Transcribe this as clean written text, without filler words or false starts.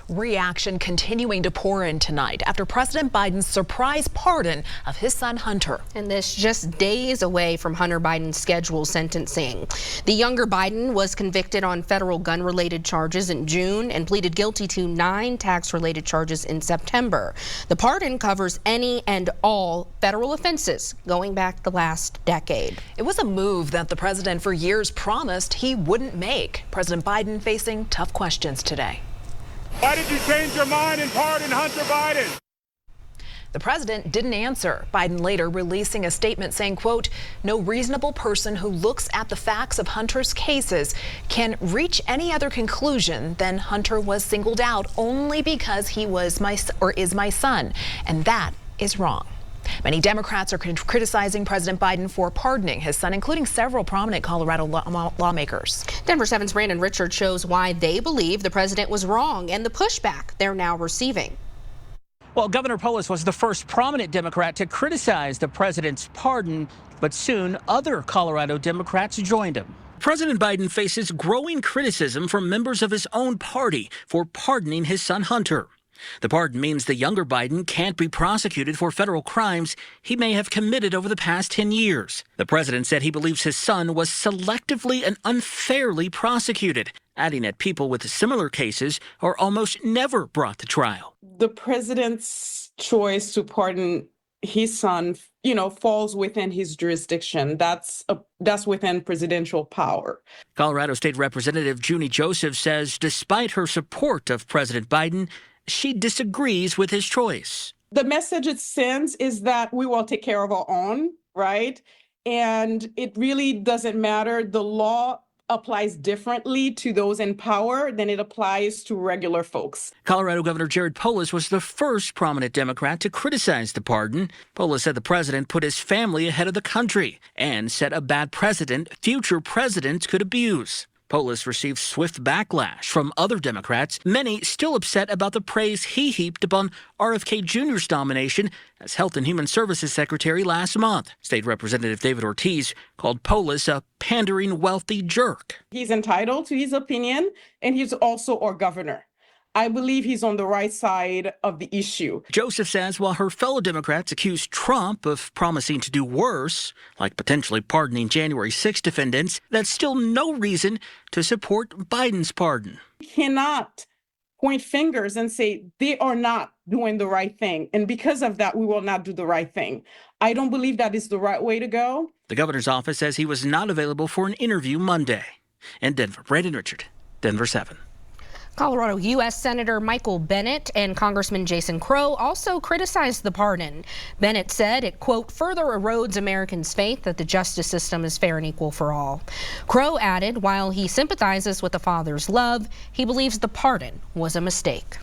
Reaction continuing to pour in tonight after President Biden's surprise pardon of his son Hunter. And this just days away from Hunter Biden's scheduled sentencing. The younger Biden was convicted on federal gun-related charges in June and pleaded guilty to 9 tax-related charges in September. The pardon covers any and all federal offenses going back the last decade. It was a move that the president for years promised he wouldn't make. President Biden facing tough questions today. Why did you change your mind and pardon Hunter Biden? The president didn't answer. Biden later releasing a statement saying, quote, "No reasonable person who looks at the facts of Hunter's cases can reach any other conclusion than Hunter was singled out only because he was is my son. And that is wrong." Many Democrats are criticizing President Biden for pardoning his son, including several prominent Colorado lawmakers. Denver 7's Brandon Richards shows why they believe the president was wrong and the pushback they're now receiving. Well, Governor Polis was the first prominent Democrat to criticize the president's pardon, but soon other Colorado Democrats joined him. President Biden faces growing criticism from members of his own party for pardoning his son Hunter. The pardon means the younger Biden can't be prosecuted for federal crimes he may have committed over the past 10 years. The president said he believes his son was selectively and unfairly prosecuted, adding that people with similar cases are almost never brought to trial. The president's choice to pardon his son, falls within his jurisdiction. That's within presidential power. Colorado State Representative Junie Joseph says despite her support of President Biden, she disagrees with his choice. The message it sends is that we will take care of our own, right? And it really doesn't matter. The law applies differently to those in power than it applies to regular folks. Colorado Governor Jared Polis was the first prominent Democrat to criticize the pardon. Polis said the president put his family ahead of the country and set a bad precedent future presidents could abuse. Polis received swift backlash from other Democrats, many still upset about the praise he heaped upon RFK Jr.'s nomination as Health and Human Services Secretary last month. State Representative David Ortiz called Polis a pandering wealthy jerk. He's entitled to his opinion, and he's also our governor. I believe he's on the right side of the issue. Joseph says while her fellow Democrats accuse Trump of promising to do worse, like potentially pardoning January 6 defendants, that's still no reason to support Biden's pardon. We cannot point fingers and say they are not doing the right thing, and because of that, we will not do the right thing. I don't believe that is the right way to go. The governor's office says he was not available for an interview Monday. In Denver, Brandon Richard, Denver 7. Colorado U.S. Senator Michael Bennet and Congressman Jason Crow also criticized the pardon. Bennet said it, quote, further erodes Americans' faith that the justice system is fair and equal for all. Crow added while he sympathizes with the father's love, he believes the pardon was a mistake.